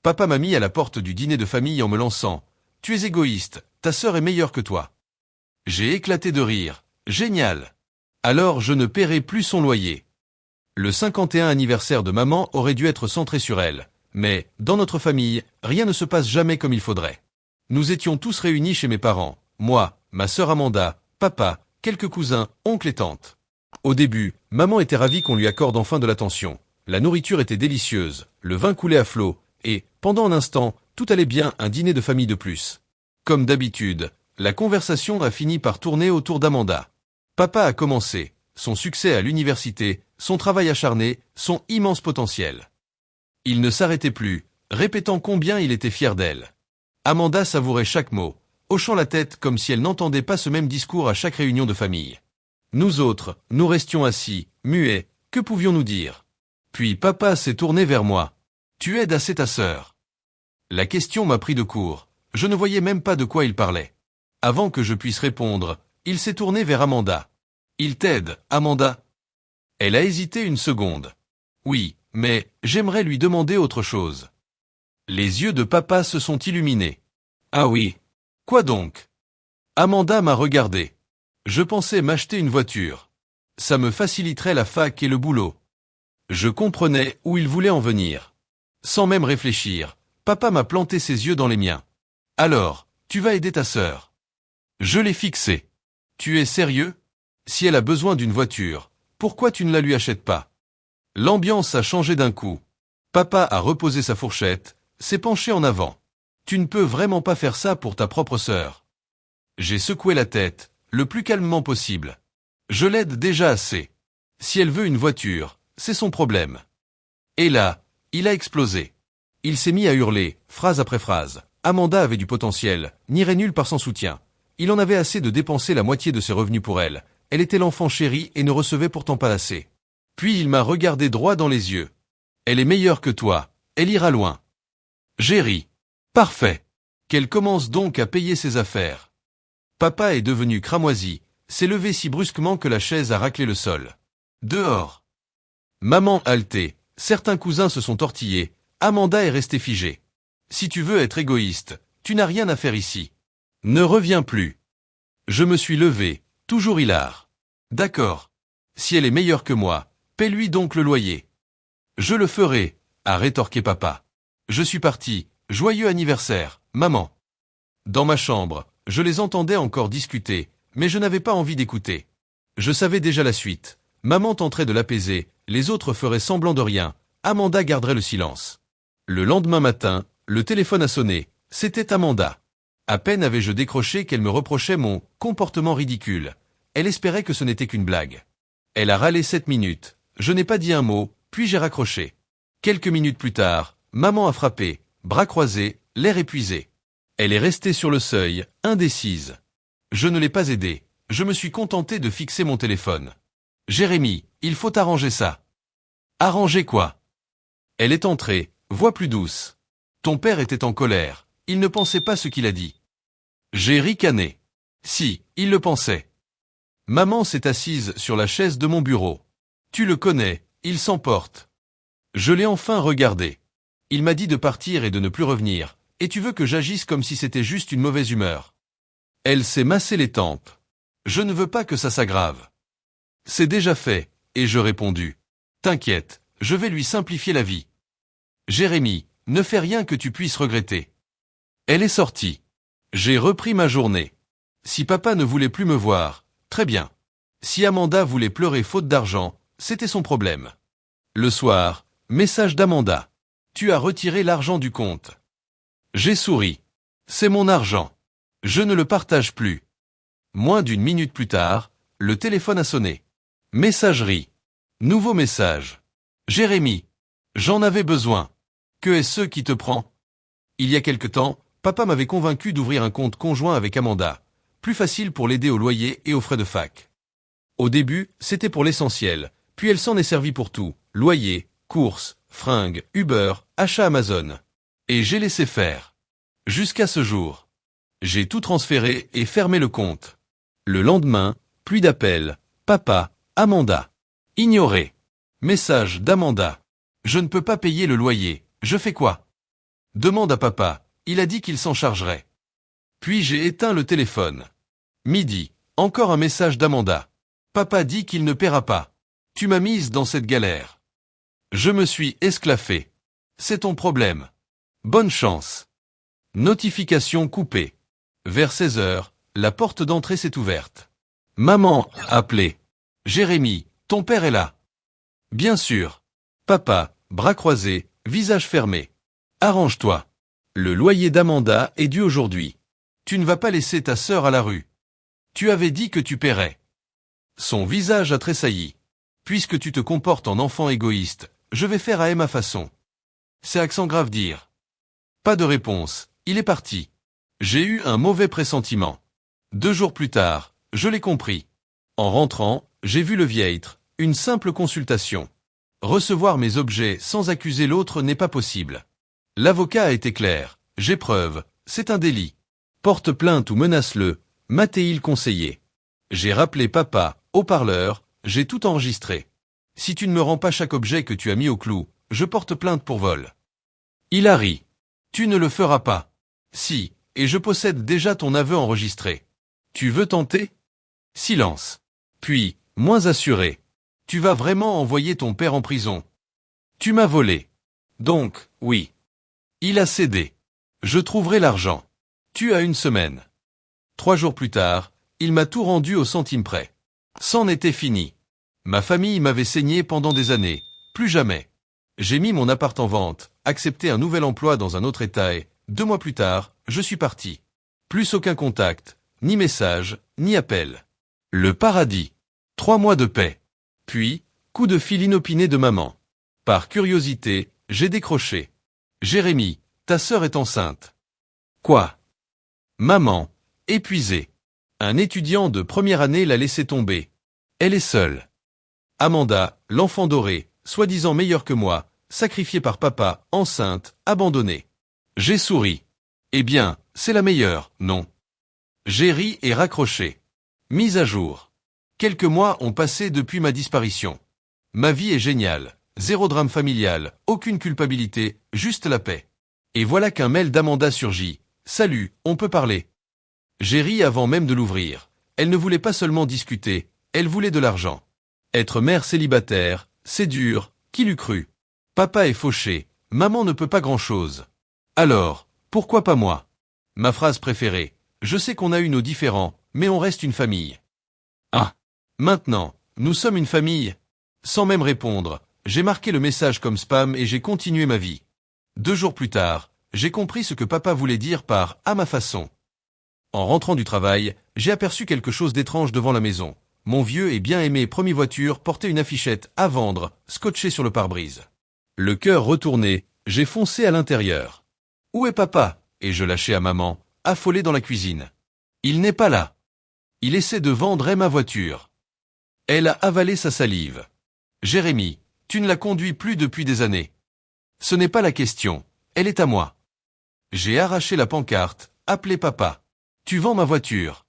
Papa m'a mis à la porte du dîner de famille en me lançant. Tu es égoïste, ta sœur est meilleure que toi. J'ai éclaté de rire. Génial. Alors je ne paierai plus son loyer. Le 51 anniversaire de maman aurait dû être centré sur elle. Mais, dans notre famille, rien ne se passe jamais comme il faudrait. Nous étions tous réunis chez mes parents. Moi, ma sœur Amanda, papa, quelques cousins, oncles et tantes. Au début, maman était ravie qu'on lui accorde enfin de l'attention. La nourriture était délicieuse, le vin coulait à flot, et, pendant un instant, tout allait bien, un dîner de famille de plus. Comme d'habitude, la conversation a fini par tourner autour d'Amanda. Papa a commencé, son succès à l'université, son travail acharné, son immense potentiel. Il ne s'arrêtait plus, répétant combien il était fier d'elle. Amanda savourait chaque mot, hochant la tête comme si elle n'entendait pas ce même discours à chaque réunion de famille. Nous autres, nous restions assis, muets, que pouvions-nous dire? Puis papa s'est tourné vers moi. Tu aides assez ta sœur. La question m'a pris de court, je ne voyais même pas de quoi il parlait. Avant que je puisse répondre, il s'est tourné vers Amanda. Il t'aide, Amanda? Elle a hésité une seconde. Oui, mais j'aimerais lui demander autre chose. Les yeux de papa se sont illuminés. Ah oui. Quoi donc? Amanda m'a regardé. Je pensais m'acheter une voiture. Ça me faciliterait la fac et le boulot. Je comprenais où il voulait en venir. Sans même réfléchir, papa m'a planté ses yeux dans les miens. Alors, tu vas aider ta sœur. Je l'ai fixé. Tu es sérieux? Si elle a besoin d'une voiture, pourquoi tu ne la lui achètes pas? L'ambiance a changé d'un coup. Papa a reposé sa fourchette, s'est penché en avant. Tu ne peux vraiment pas faire ça pour ta propre sœur. J'ai secoué la tête, le plus calmement possible. Je l'aide déjà assez. Si elle veut une voiture, c'est son problème. Et là, il a explosé. Il s'est mis à hurler, phrase après phrase. Amanda avait du potentiel, n'irait nulle part sans soutien. Il en avait assez de dépenser la moitié de ses revenus pour elle. Elle était l'enfant chéri et ne recevait pourtant pas assez. Puis il m'a regardé droit dans les yeux. Elle est meilleure que toi, elle ira loin. J'ai ri. Parfait. Qu'elle commence donc à payer ses affaires. Papa est devenu cramoisi, s'est levé si brusquement que la chaise a raclé le sol. Dehors. Maman haletait, certains cousins se sont tortillés, Amanda est restée figée. Si tu veux être égoïste, tu n'as rien à faire ici. Ne reviens plus. Je me suis levé, toujours hilar. D'accord. Si elle est meilleure que moi, paie-lui donc le loyer. Je le ferai, a rétorqué papa. Je suis parti, joyeux anniversaire, maman. Dans ma chambre, je les entendais encore discuter, mais je n'avais pas envie d'écouter. Je savais déjà la suite. Maman tenterait de l'apaiser, les autres feraient semblant de rien, Amanda garderait le silence. Le lendemain matin, le téléphone a sonné, c'était Amanda. À peine avais-je décroché qu'elle me reprochait mon comportement ridicule. Elle espérait que ce n'était qu'une blague. Elle a râlé 7 minutes, je n'ai pas dit un mot, puis j'ai raccroché. Quelques minutes plus tard, maman a frappé, bras croisés, l'air épuisé. Elle est restée sur le seuil, indécise. Je ne l'ai pas aidée, je me suis contenté de fixer mon téléphone. Jérémy, il faut arranger ça. Arranger quoi? Elle est entrée, voix plus douce. Ton père était en colère, il ne pensait pas ce qu'il a dit. J'ai ricané. Si, il le pensait. Maman s'est assise sur la chaise de mon bureau. Tu le connais, il s'emporte. Je l'ai enfin regardé. Il m'a dit de partir et de ne plus revenir, et tu veux que j'agisse comme si c'était juste une mauvaise humeur. Elle s'est massé les tempes. Je ne veux pas que ça s'aggrave. C'est déjà fait, et je répondu. T'inquiète, je vais lui simplifier la vie. Jérémy, ne fais rien que tu puisses regretter. Elle est sortie. J'ai repris ma journée. Si papa ne voulait plus me voir, très bien. Si Amanda voulait pleurer faute d'argent, c'était son problème. Le soir, message d'Amanda. Tu as retiré l'argent du compte. J'ai souri. C'est mon argent. Je ne le partage plus. Moins d'une minute plus tard, le téléphone a sonné. Messagerie. Nouveau message. Jérémy. J'en avais besoin. Que est-ce qui te prend? Il y a quelque temps, papa m'avait convaincu d'ouvrir un compte conjoint avec Amanda. Plus facile pour l'aider au loyer et aux frais de fac. Au début, c'était pour l'essentiel, puis elle s'en est servie pour tout. Loyer, courses, fringues, Uber, achat Amazon. Et j'ai laissé faire. Jusqu'à ce jour. J'ai tout transféré et fermé le compte. Le lendemain, pluie d'appels. Papa, Amanda. Ignoré. Message d'Amanda. Je ne peux pas payer le loyer. Je fais quoi? Demande à papa, il a dit qu'il s'en chargerait. Puis j'ai éteint le téléphone. Midi, encore un message d'Amanda. Papa dit qu'il ne paiera pas. Tu m'as mise dans cette galère. Je me suis esclaffé. C'est ton problème. Bonne chance. Notification coupée. Vers 16 heures, la porte d'entrée s'est ouverte. Maman, appelé. Jérémy, ton père est là. Bien sûr. Papa, bras croisés, visage fermé. Arrange-toi. Le loyer d'Amanda est dû aujourd'hui. Tu ne vas pas laisser ta sœur à la rue. Tu avais dit que tu paierais. Son visage a tressailli. Puisque tu te comportes en enfant égoïste, je vais faire à ma façon. C'est accent grave dire. Pas de réponse, il est parti. J'ai eu un mauvais pressentiment. 2 jours plus tard, je l'ai compris. En rentrant, j'ai vu le vieiltre, une simple consultation. Recevoir mes objets sans accuser l'autre n'est pas possible. L'avocat a été clair, j'ai preuve, c'est un délit. Porte plainte ou menace-le, m'a-t-il conseillé. J'ai rappelé papa, haut-parleur, j'ai tout enregistré. Si tu ne me rends pas chaque objet que tu as mis au clou, je porte plainte pour vol. Il a ri. Tu ne le feras pas. Si, et je possède déjà ton aveu enregistré. Tu veux tenter? Silence. Puis, moins assuré. Tu vas vraiment envoyer ton père en prison. Tu m'as volé. Donc, oui. Il a cédé. Je trouverai l'argent. Tu as 1 semaine. 3 jours plus tard, il m'a tout rendu au centime près. C'en était fini. Ma famille m'avait saigné pendant des années. Plus jamais. J'ai mis mon appart en vente, accepté un nouvel emploi dans un autre état et, 2 mois plus tard, je suis parti. Plus aucun contact, ni message, ni appel. Le paradis. 3 mois de paix. Puis, coup de fil inopiné de maman. Par curiosité, j'ai décroché. Jérémy, ta sœur est enceinte. Quoi? Maman, épuisée. Un étudiant de première année l'a laissé tomber. Elle est seule. Amanda, l'enfant doré, soi-disant meilleure que moi, sacrifiée par papa, enceinte, abandonnée. J'ai souri. Eh bien, c'est la meilleure, non? J'ai ri et raccroché. Mise à jour. Quelques mois ont passé depuis ma disparition. Ma vie est géniale. 0 drame familial, aucune culpabilité, juste la paix. Et voilà qu'un mail d'Amanda surgit. Salut, on peut parler. J'ai ri avant même de l'ouvrir. Elle ne voulait pas seulement discuter, elle voulait de l'argent. Être mère célibataire, c'est dur, qui l'eût cru? Papa est fauché, maman ne peut pas grand-chose. Alors, pourquoi pas moi? Ma phrase préférée. Je sais qu'on a eu nos différends, mais on reste une famille. Ah. Maintenant, nous sommes une famille. Sans même répondre, j'ai marqué le message comme spam et j'ai continué ma vie. 2 jours plus tard, j'ai compris ce que papa voulait dire par « à ma façon ». En rentrant du travail, j'ai aperçu quelque chose d'étrange devant la maison. Mon vieux et bien aimé premier voiture portait une affichette « à vendre » scotchée sur le pare-brise. Le cœur retourné, j'ai foncé à l'intérieur. « Où est papa ?» et je lâchai à maman, affolée dans la cuisine. « Il n'est pas là. Il essaie de vendre ma voiture. » Elle a avalé sa salive. « Jérémy, tu ne la conduis plus depuis des années. » Ce n'est pas la question, elle est à moi. J'ai arraché la pancarte, appelé papa. Tu vends ma voiture.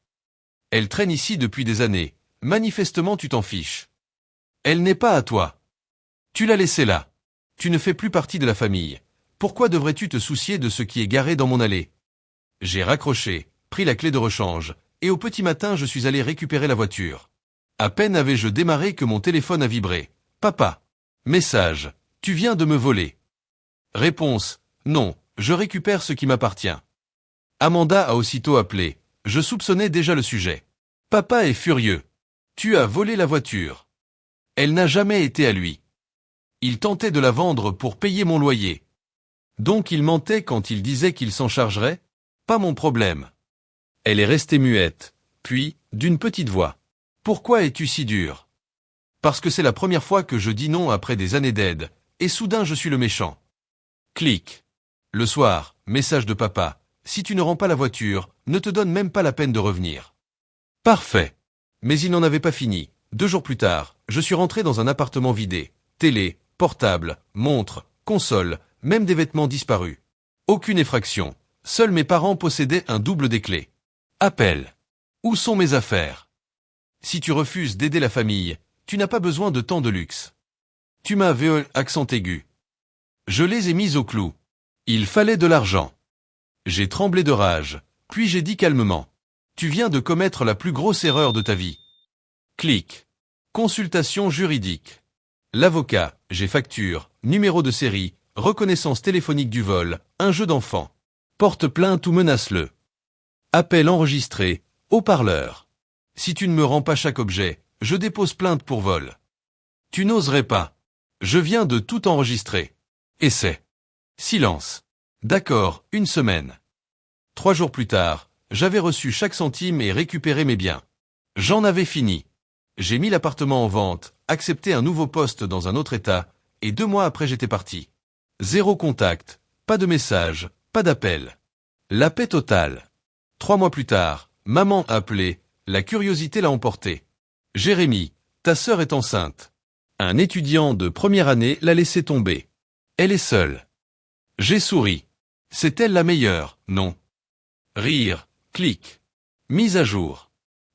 Elle traîne ici depuis des années, manifestement tu t'en fiches. Elle n'est pas à toi. Tu l'as laissée là. Tu ne fais plus partie de la famille. Pourquoi devrais-tu te soucier de ce qui est garé dans mon allée? J'ai raccroché, pris la clé de rechange, et au petit matin je suis allé récupérer la voiture. À peine avais-je démarré que mon téléphone a vibré. Papa. Message. Tu viens de me voler. Réponse. Non, je récupère ce qui m'appartient. Amanda a aussitôt appelé. Je soupçonnais déjà le sujet. Papa est furieux. Tu as volé la voiture. Elle n'a jamais été à lui. Il tentait de la vendre pour payer mon loyer. Donc il mentait quand il disait qu'il s'en chargerait? Pas mon problème. Elle est restée muette, puis, d'une petite voix. Pourquoi es-tu si dur? Parce que c'est la première fois que je dis non après des années d'aide, et soudain je suis le méchant. Clic. Le soir, message de papa. Si tu ne rends pas la voiture, ne te donne même pas la peine de revenir. Parfait. Mais il n'en avait pas fini. 2 jours plus tard, je suis rentré dans un appartement vidé. Télé, portable, montre, console, même des vêtements disparus. Aucune effraction. Seuls mes parents possédaient un double des clés. Appel. Où sont mes affaires? Si tu refuses d'aider la famille, tu n'as pas besoin de tant de luxe. Tu m'as accent aigu. Je les ai mis au clou. Il fallait de l'argent. J'ai tremblé de rage, puis j'ai dit calmement. Tu viens de commettre la plus grosse erreur de ta vie. Clic. Consultation juridique. L'avocat, j'ai facture, numéro de série, reconnaissance téléphonique du vol, un jeu d'enfant. Porte plainte ou menace-le. Appel enregistré, haut-parleur. Si tu ne me rends pas chaque objet, je dépose plainte pour vol. Tu n'oserais pas. Je viens de tout enregistrer. Essai. Silence. D'accord, une semaine. 3 jours plus tard, j'avais reçu chaque centime et récupéré mes biens. J'en avais fini. J'ai mis l'appartement en vente, accepté un nouveau poste dans un autre état, et 2 mois après j'étais parti. 0 contact, pas de message, pas d'appel. La paix totale. 3 mois plus tard, maman a appelé, la curiosité l'a emporté. Jérémy, ta sœur est enceinte. Un étudiant de première année l'a laissé tomber. Elle est seule. J'ai souri. C'est elle la meilleure, non? Rire, clic. Mise à jour.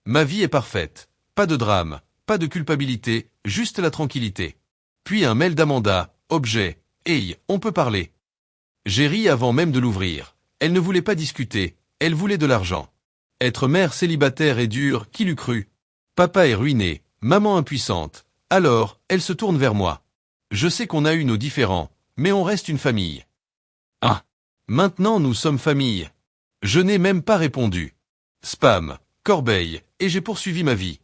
Ma vie est parfaite. Pas de drame, pas de culpabilité, juste la tranquillité. Puis un mail d'Amanda, objet, hey, on peut parler. J'ai ri avant même de l'ouvrir. Elle ne voulait pas discuter, elle voulait de l'argent. Être mère célibataire est dur, qui l'eût cru? Papa est ruiné, maman impuissante. Alors, elle se tourne vers moi. Je sais qu'on a eu nos différends, mais on reste une famille. Ah. Maintenant nous sommes famille. Je n'ai même pas répondu. Spam, corbeille, et j'ai poursuivi ma vie.